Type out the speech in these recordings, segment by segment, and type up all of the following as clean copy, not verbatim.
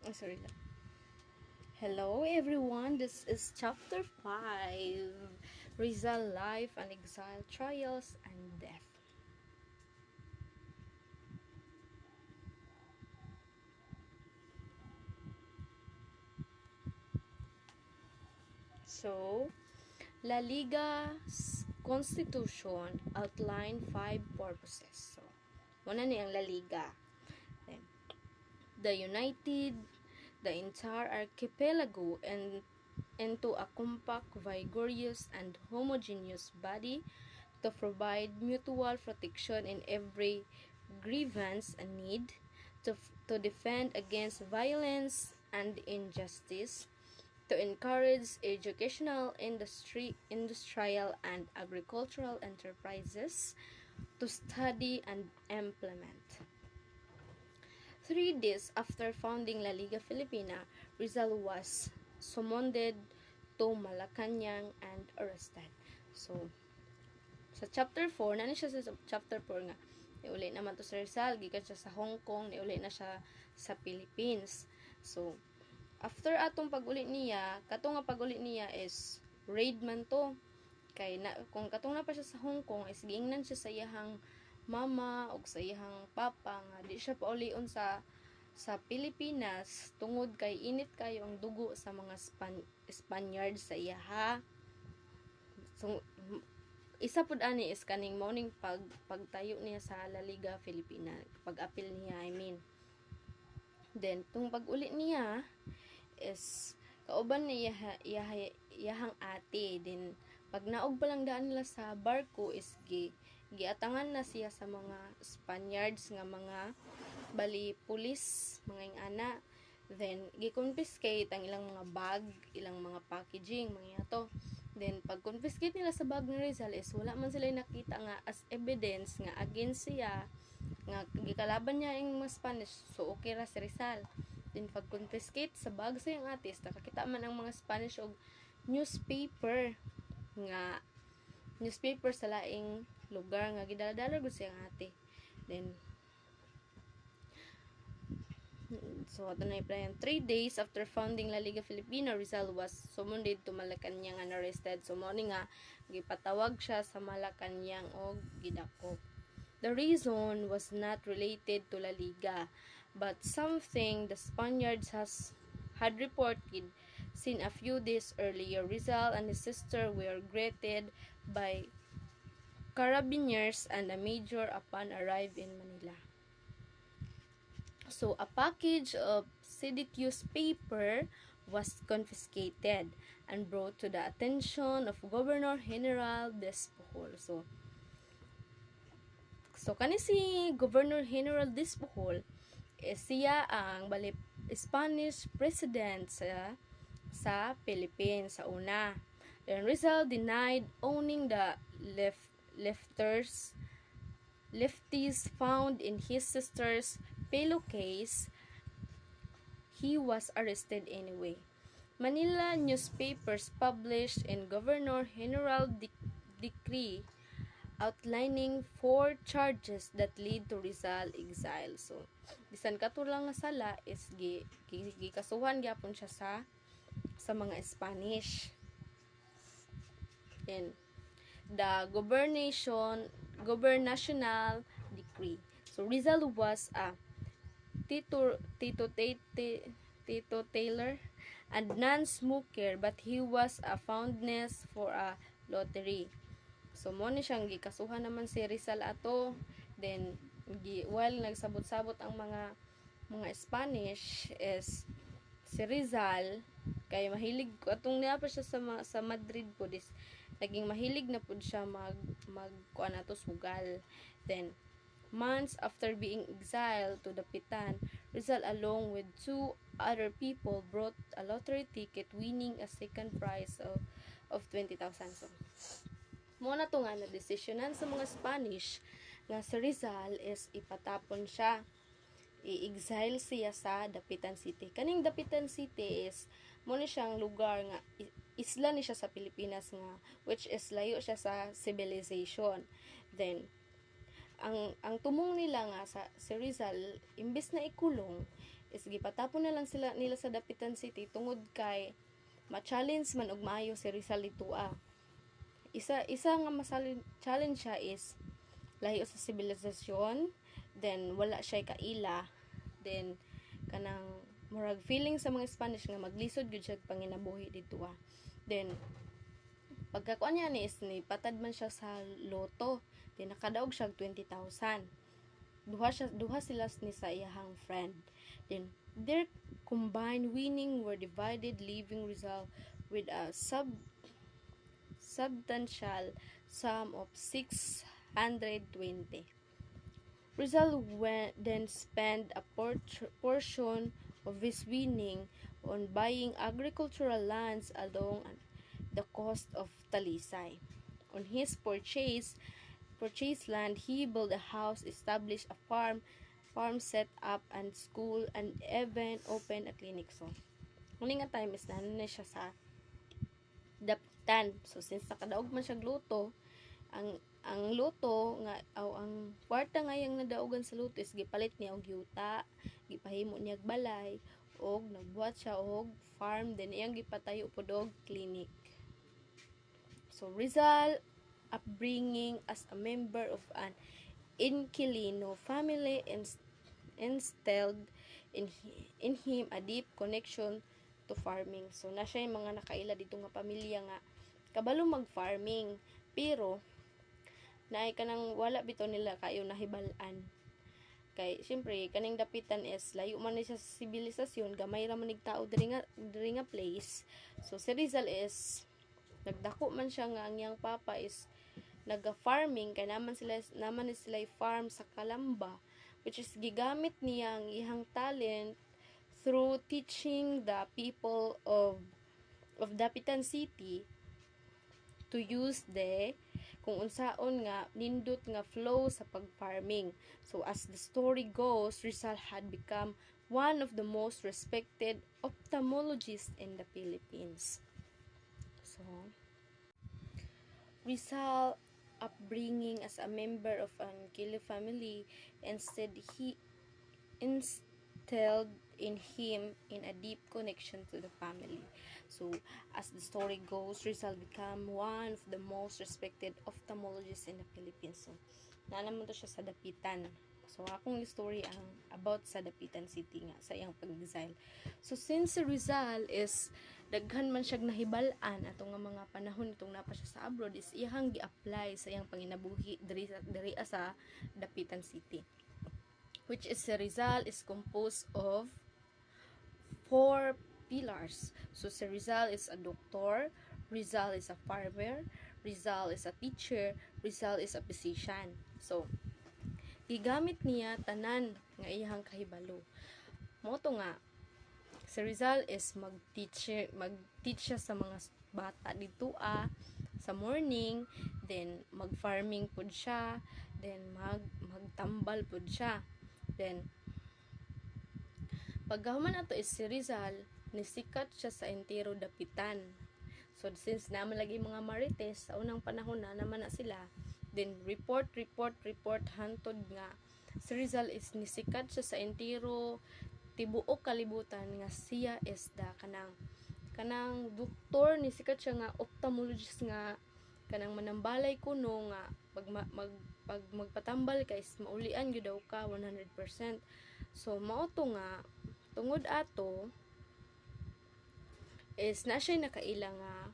Oh, sorry lang. Hello everyone, this is chapter 5, Rizal Life and Exile, Trials and Death. So, La Liga's constitution outlined 5 purposes. So, una niyang La Liga. Then, the united the entire archipelago and into a compact, vigorous, and homogeneous body to provide mutual protection in every grievance and need, to defend against violence and injustice, to encourage educational, industrial, and agricultural enterprises, to study and implement. 3 days after founding La Liga Filipina, Rizal was summoned to Malacanang and arrested. So, sa chapter 4, nani siya sa chapter 4 nga, niuli naman to sa Rizal, gikan siya sa Hong Kong, niuli na siya sa Philippines. So, after atong pag-uli niya, katong nga pag-uli niya is raid man to. Kay na, kung katong na pa siya sa Hong Kong, is giingnan siya sa iyahang mama o sa iyahang papa nga di siya paulion sa Pilipinas tungod kay init kayo ang dugo sa mga Spaniards sa iyaha. So, isa pud ani is kaning morning pagtayo niya sa La Liga Filipina, pag-apil niya, I mean. Then tung pag-uli niya is kauban niya iyahang ate. Then pag naog pa lang daan nila sa barko is giatangan na siya sa mga Spaniards nga mga bali pulis, mga ingana. Then gi-confiscate ang ilang mga bag, ilang mga packaging, mga to. Then pag confiscate nila sa bag ni Rizal is wala man sila nakita nga as evidence nga against siya, nga gikalaban niya yung mga Spanish, so okay ra si Rizal. Then pag confiscate sa bag sa yung atis, nakakita man ang mga Spanish og newspaper sa laing lugar nga gidala-dala gud siyang ate. Then so ato na i-plan. 3 days after founding La Liga Filipina, Rizal was summoned to Malacanang and arrested. So mo nga gipatawag siya sa Malacanang og gidako. The reason was not related to La Liga, but something the Spaniards had reported seen a few days earlier. Rizal and his sister were greeted by carabiniers and a major upon arrive in Manila. So, a package of seditious paper was confiscated and brought to the attention of Governor General Despujol. So kani si Governor General Despujol, siya ang Spanish President sa Philippines sa una. Then Rizal denied owning the lefties found in his sister's pillowcase. He was arrested anyway. Manila newspapers published in Governor General decree outlining 4 charges that lead to Rizal exile. So, bisan kato lang nga sala is gikasuhan gyapon siya sa mga Spanish. Then, the gubernational decree. So, Rizal was a Tito Taylor and non-smoker, but he was a fondness for a lottery. So mo ni siyang gikasuhan naman si Rizal ato. Then while nagsabot-sabot ang mga Spanish is si Rizal kay mahilig ko atong niya pa siya sa Madrid po dis naging mahilig na pud siya mag kuan ato sugal. Then months after being exiled to Dapitan, Rizal along with 2 other people brought a lottery ticket winning a second prize of 20,000. So mo na to nga na desisyonan sa mga Spanish nga si Rizal is ipatapon siya, i-exile siya sa Dapitan City. Kaning Dapitan City is mo ni siyang lugar nga isla ni siya sa Pilipinas nga which is layo siya sa civilization. Then ang tumong nila nga si Rizal imbes na ikulong is gipatapon na lang sila nila sa Dapitan City tungod kay ma-challenge man og maayo si Rizal Litua. Isa nga challenge siya is lahi sa sibilisasyon, then wala siya kaila, then kanang murag feeling sa mga Spanish nga maglisod gyud siya panginabuhi dito. Then pagkakuan niya ni is ni patad man siya sa loto, then nakadaog siya 20,000. Duha sila ni sa iyahang friend. Then their combined winning were divided, leaving Rizal with a substantial sum of 620. Rizal then spent a portion of his winning on buying agricultural lands along the coast of Talisay. On his purchased land, he built a house, established a farm set up and school, and even opened a clinic. So, muli nga time is na siya sa Dapitan. So, since nakadaog man siya luto, ang luto nga ang kwarta nga yang nadaogan sa luto is gipalit niya og yuta, gipahimo niya og balay, og nagbuhat siya og farm, then iyang gipatayo pod og clinic. So Rizal upbringing as a member of an Inquilino family instilled in him a deep connection to farming. So na siya yung mga nakaila dito nga pamilya nga kabalo mag-farming, pero naay kanang wala bito nila kayo nahibalan. Kay syempre kaning Dapitan is layo man ni sa sibilisasyon, gamay ra man nig tao diri nga place. So si Rizal is nagdako man siya nga ang iyang papa is naga-farming, kay naman ni sila farm sa Calamba, which is gigamit niya ang iyang talent through teaching the people of Dapitan City to use kung unsaon nga nindot nga flow sa pag-farming. So as the story goes, Rizal had become one of the most respected ophthalmologists in the Philippines. So Rizal upbringing as a member of an Kilo family instilled in him in a deep connection to the family. So as the story goes, Rizal became one of the most respected ophthalmologists in the Philippines. So naman to siya sa Dapitan. So akong story ang about sa Dapitan City nga sa iyang pag-exile. So since si Rizal is daghan man siyang nahibalan atong nga mga panahon itong napa siya sa abroad, is iyang gi-apply sa iyang panginabuhi diri sa Dapitan City, which is si Rizal is composed of 4 pillars. So si Rizal is a doctor, Rizal is a farmer, Rizal is a teacher, Rizal is a physician. So gigamit niya tanan nga iyang kahibalo. Moto nga si Rizal is mag-teach siya sa mga bata dito sa morning, then mag-farming pud siya, then magtambal pud siya. Then pagkahuman ato is si Rizal nisikat siya sa entero Dapitan. So since naman lagi mga marites sa unang panahon na naman na sila, then report hantod nga si Rizal is nisikat siya sa entero tibuok kalibutan nga siya is kanang doktor, nisikat siya nga ophthalmologist nga kanang manambalay kuno nga pag magpatambal kay maulian gyud daw ka 100%. So mao to nga tungod ato is na siya nakaila nga,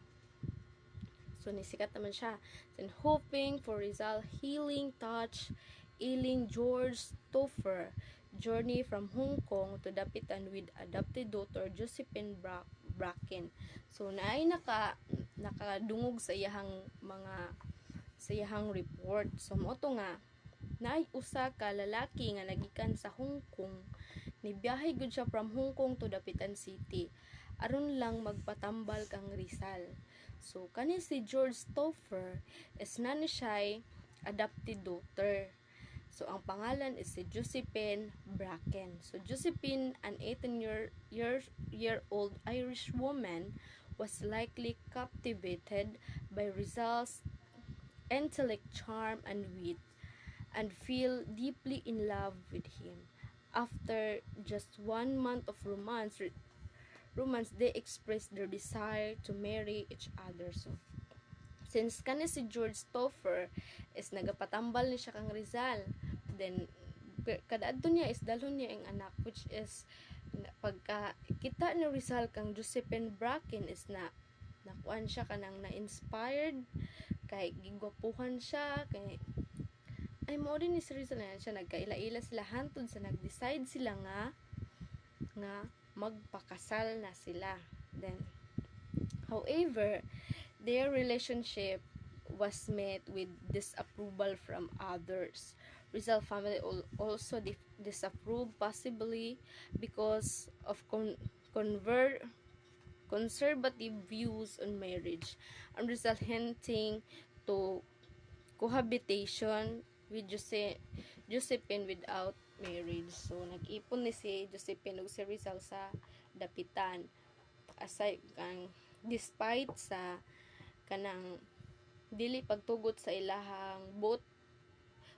so nisikat naman siya. Then hoping for Rizal healing touch Eileen George Topher journey from Hong Kong to Dapitan with adopted daughter Josephine Bracken. So naay nakadungog sa iyahang report. So mo to nga naay usa ka lalaki nga nagikan sa Hong Kong, nibiyahe gud siya from Hong Kong to Dapitan City aron lang magpatambal kang Rizal. So kani si George Topher is nani siya adopted daughter. So ang pangalan is si Josephine Bracken. So Josephine, an 18-year-old Irish woman, was likely captivated by Rizal's intellect, charm, and wit, and fell deeply in love with him. after just 1 month of romance, they expressed their desire to marry each other. So, since kani si George Topher is nagapatambal ni siya kang Rizal, then kadaadto niya is dalhon niya ang anak, which is pagka kita ni Rizal kang Josephine Bracken is nakuan siya kanang na-inspired kay gigwapuhan siya kay ay mo din ni si Rizal na siya nagkaila-ila sila hantod sa nag-decide sila nga magpakasal na sila. Then however, their relationship was met with disapproval from others. Rizal family also disapproved, possibly because of conservative views on marriage, and Rizal hinting to cohabitation with Josephine without marriage. So nag-ipon ni si Josephine ug si Rizal sa dapitan, aside kang despite sa kanang dili pagtugot sa ilahang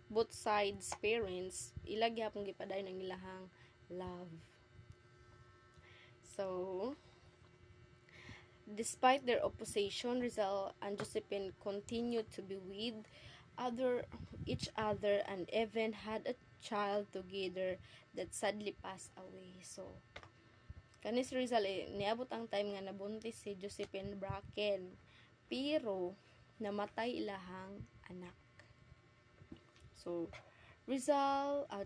both sides parents, ila gyapon gipadayon ang ilahang love. So despite their opposition, Rizal and Josephine continued to be with each other and even had a child together that sadly passed away. So kani si Rizal niabot ang time nga nabuntis si Josephine Bracken, pero namatay ilahang anak. So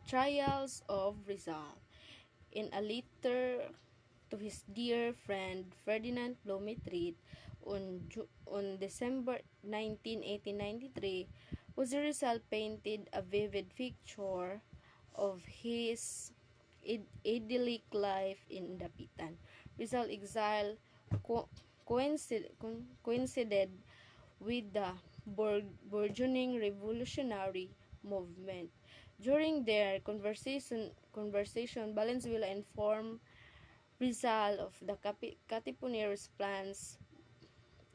trials of Rizal. In a letter to his dear friend Ferdinand Blumentritt on December 19, 1893, Jose Rizal painted a vivid picture of his idyllic life in Dapitan. Rizal exile coincided with the burgeoning revolutionary movement. During their conversation, Valenzuela informed Rizal of the Katipuneros' plans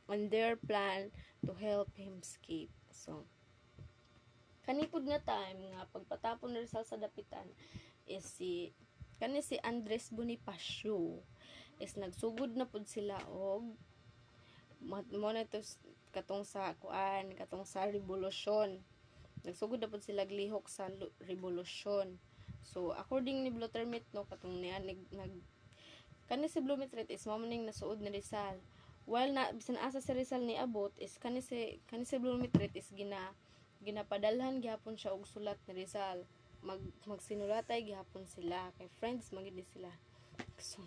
and their plan to help him escape. So, kanipod nga time nga pagpatapon ni Rizal sa Dapitan is si Andres Bonifacio is nagsugod na pud sila og mo na to katong sa revolusyon. Nagsugod na pud sila glihok sa revolusyon. So according ni Blumentritt katong niya kani si Blumentritt is mamaning nasuod ni Rizal. While na bisan asa si Rizal ni abot is kani si Blumentritt is ginapadalhan gihapon siya og sulat ni Rizal. Magsinulatay gihapon sila kay friends magid sila. So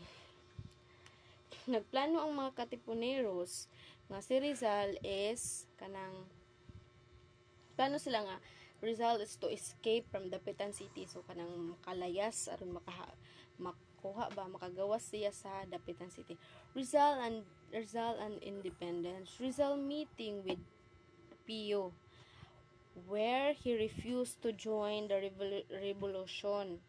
nagplano ang mga Katipuneros nga si Rizal is kanang plano sila nga Rizal is to escape from Dapitan City, so kanang makalayas aron makagawas siya sa Dapitan City. Rizal and independence. Rizal meeting with Pio where he refused to join the revolution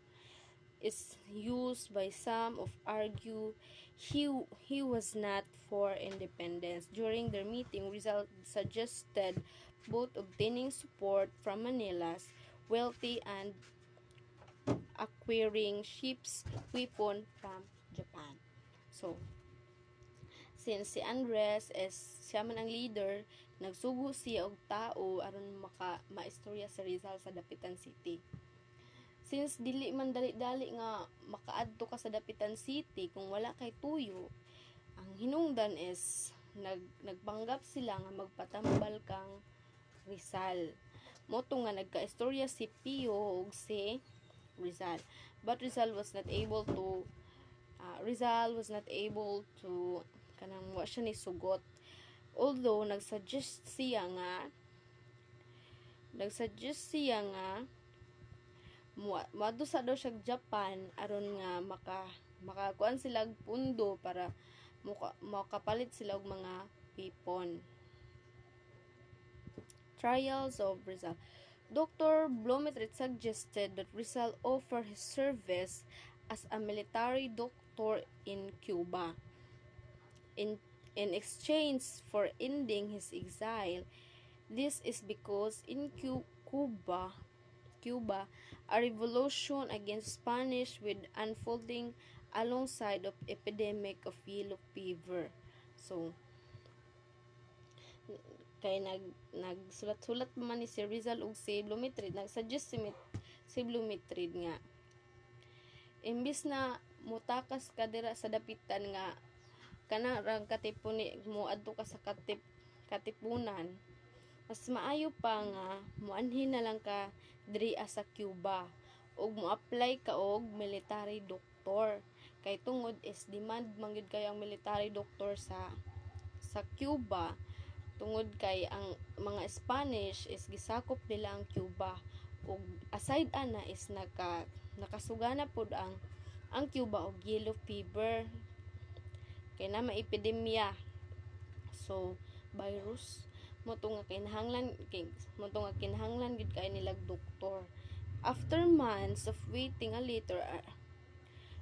is used by some of argue he was not for independence. During their meeting, Rizal suggested both obtaining support from Manila's wealthy and acquiring ships weapon from Japan. So since si Andres is siya man ang leader, nagsugo siya og tao aron maistorya si Rizal sa Dapitan City. Since dili man dali-dali nga makaadto ka sa Dapitan City kung wala kay tuyo, ang hinungdan is nagpanggap sila nga magpatambal kang Rizal. Moto nga nagkaistorya si Pio ug si Rizal. But Rizal was not able to kanang wa siya ni sugot. Although nagsuggest siya nga madusa daw siya Japan aron nga makakuan sila og pundo para makapalit sila og mga pipon. Trials of Rizal. Dr. Blumentritt suggested that Rizal offer his service as a military doctor in Cuba. In exchange for ending his exile. This is because in Cuba, Cuba, a revolution against Spanish with unfolding alongside of epidemic of yellow fever. So, kay nagsulat-sulat man ni si Rizal og si Blumentritt, nagsuggest si Blumentritt nga imbis na mutakas ka dira sa dapitan nga kana rang katipuni moadto ka sa katipunan, mas maayo pa nga moanhin na lang ka diri sa Cuba ug mo-apply ka og military doctor kay tungod is demand man gyud kay ang military doctor sa Cuba tungod kay ang mga Spanish is gisakop nila ang Cuba ug aside ana is nakasugana pod ang Cuba og yellow fever kay na maepidemya. So virus mo to nga kinahanglan gid kay nilag doktor. After months of waiting, a letter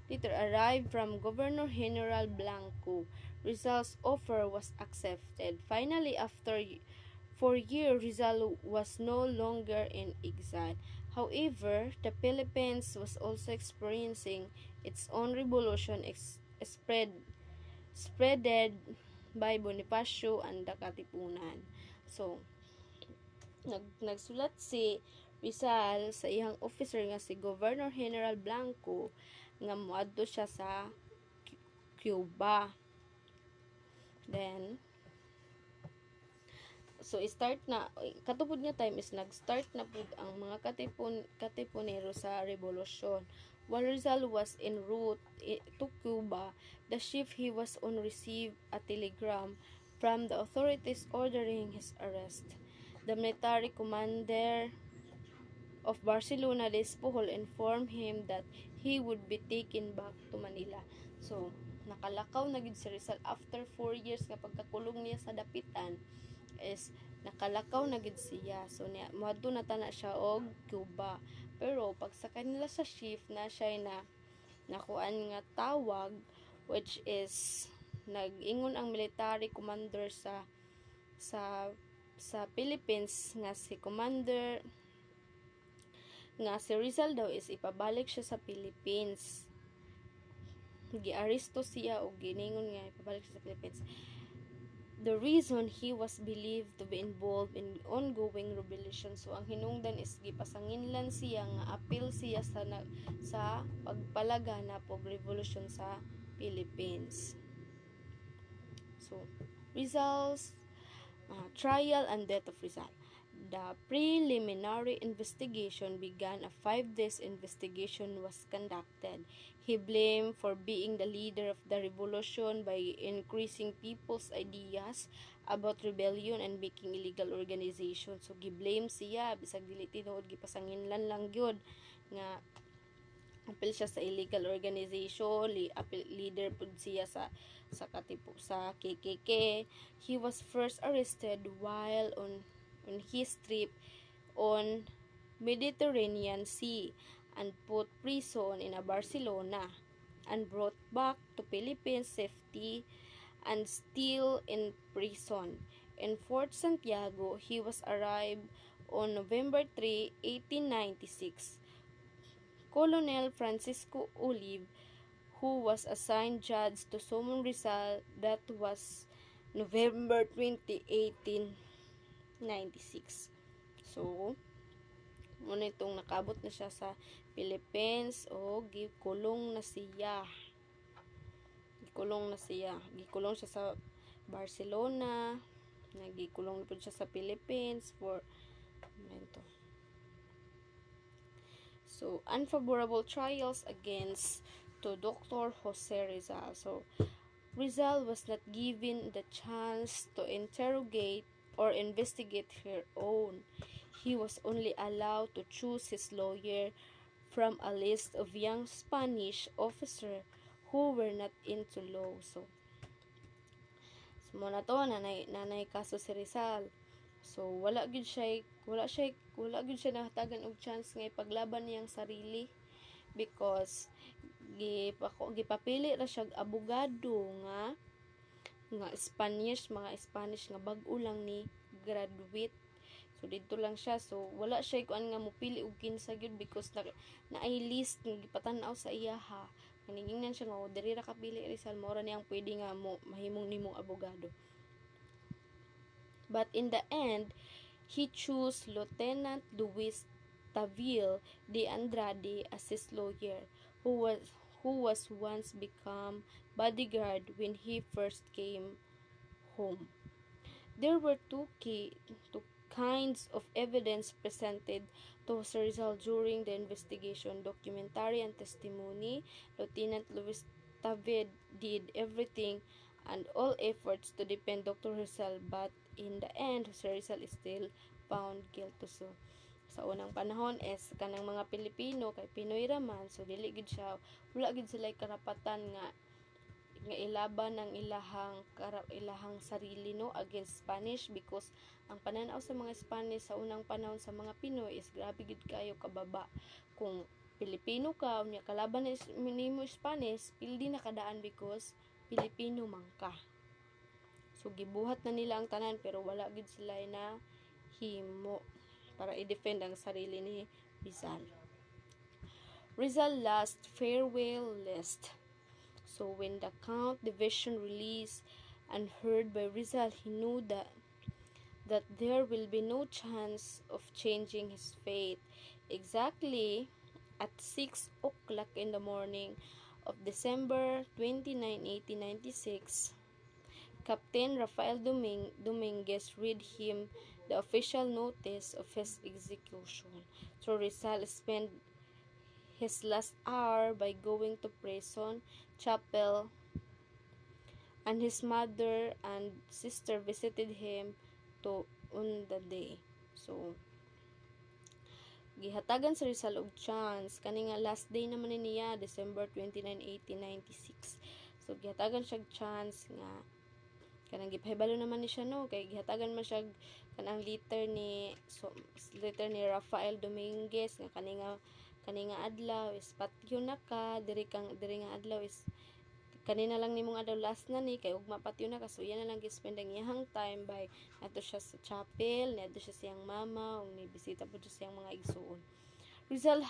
arrived from Governor General Blanco. Rizal's offer was accepted. Finally, after 4 years, Rizal was no longer in exile. However, the Philippines was also experiencing its own revolution spreaded by Bonifacio and the Katipunan. So, nagsulat si Rizal sa iyang officer nga si Governor General Blanco nga moadto siya sa Cuba. Then, so start na katupod nga time is nag-start na pud ang mga katipunero sa revolusyon. While Rizal was en route to Cuba, the ship he was on received a telegram from the authorities ordering his arrest. The military commander of Barcelona, Despujol, informed him that he would be taken back to Manila. So, nakalakaw na gid si Rizal after 4 years nga pagkakulong niya sa dapitan is nakalakaw na gid siya. So, moadto na tana siya og Cuba. Pero pag sa kanila sa shift na siya nakuan nga tawag which is nag-ingon ang military commander sa Philippines nga si commander nga si Rizal daw is ipabalik siya sa Philippines. Giaresto siya o giningon nga ipabalik siya sa Philippines. The reason he was believed to be involved in ongoing revolution. So ang hinungdan is gipasanginlan siya nga appeal siya sa pagpalaganap og revolution sa Philippines. So Rizal's trial and death of Rizal. The preliminary investigation began. A 5 days investigation was conducted. He blamed for being the leader of the revolution by increasing people's ideas about rebellion and making illegal organization. So giblame siya bisag dili tinuod gipasanginlan lang gyud nga apil siya sa illegal organization, leader pud siya sa KKK. He was first arrested while on his trip on Mediterranean Sea and put prison in Barcelona and brought back to Philippines safety and still in prison. In Fort Santiago, he was arrived on November 3, 1896. Colonel Francisco Olive, who was assigned judge to summon Rizal, that was November 20, 1896. So, muna itong nakabot na siya sa Philippines o gikulong na siya. Gikulong siya sa Barcelona. Nagikulong po siya sa Philippines for so unfavorable trials against to Dr. Jose Rizal. So Rizal was not given the chance to interrogate or investigate her own. He was only allowed to choose his lawyer from a list of young Spanish officers who were not into law. So muna to nanay kaso si Rizal. So wala gyud siya nahatagan og chance nga ipaglaban niyang sarili because gipapili ra siya abogado nga mga Spanish nga bag-o lang ni graduate. So dito lang siya. So wala siya kuan nga mopili og kinsa gyud because na ay list nga gipatan-aw sa iya ha. Kaningingnan siya nga diri ra ka pili Rizal mora niyang pwede nga mo mahimong nimong abogado. But in the end, he chose Lieutenant Luis Tavil de Andrade as his lawyer, who was once become bodyguard when he first came home. There were two kinds of evidence presented to Sir Rizal during the investigation: documentary and testimony. Lieutenant Luis Tavil did everything and all efforts to defend Dr. Rizal, but in the end, Sir Rizal is still found guilty. So, sa unang panahon is kanang mga Pilipino kay Pinoy raman, so dili gid siya, wala gid sila karapatan nga ilaban ng ilahang sarili no against Spanish, because ang pananaw sa mga Spanish sa unang panahon sa mga Pinoy is grabe gid kayo kababa. Kung Pilipino ka unya kalaban nimo Spanish, pildi na kadaan because Pilipino man ka. So gibuhat na nila ang tanan pero wala gid sila na himo para i-defend ang sarili ni Rizal. Rizal last farewell list. So when the count division released and heard by Rizal, he knew that there will be no chance of changing his fate. Exactly at 6 o'clock in the morning of December 29, 1896, Captain Rafael Dominguez read him the official notice of his execution. So Rizal spent his last hour by going to prison chapel, and his mother and sister visited him on the day. So gihatagan sa Rizal og chance kani nga last day naman niya December 29, 1896. So gihatagan siya chance nga kanang gipahibalo naman ni siya no kay gihatagan man siya kanang letter ni Rafael Dominguez nga kani nga adlaw is patyo na ka diri nga adlaw is kanina lang nimong adlaw last na ni kay ugma patyo na ka, so yan na lang gispend ang iyang time by nato siya sa chapel, nato siya siyang mama ug ni bisita pud siya siyang mga igsuon. Rizal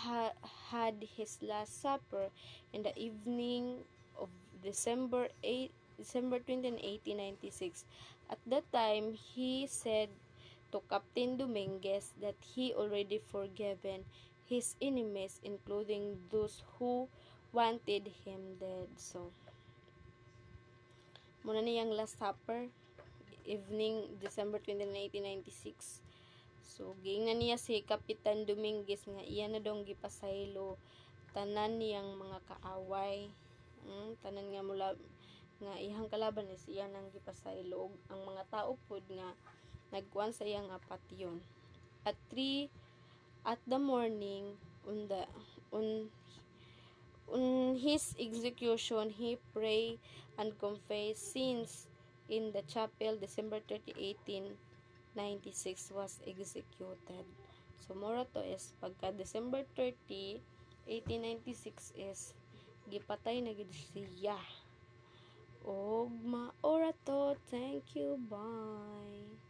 had his last supper in the evening of December 20, 1896. At that time, he said to Captain Dominguez that he already forgiven his enemies, including those who wanted him dead. So, muna niyang last supper, evening December 29, 1896. So, giingnan niya si Kapitan Dominguez nga iya na dong gipasaylo tanan niyang mga kaaway. Tanan nga mula nga ihang kalaban is iya nang gipasaylo ang mga tao pod nga nagkuan sa iyang patyon. At 3 at the morning on his execution, he prayed and confessed sins in the chapel. December 30, 1896 was executed. So, mora to is pagka December 30, 1896 is gipatay na gid siya. Og maora to. Thank you. Bye.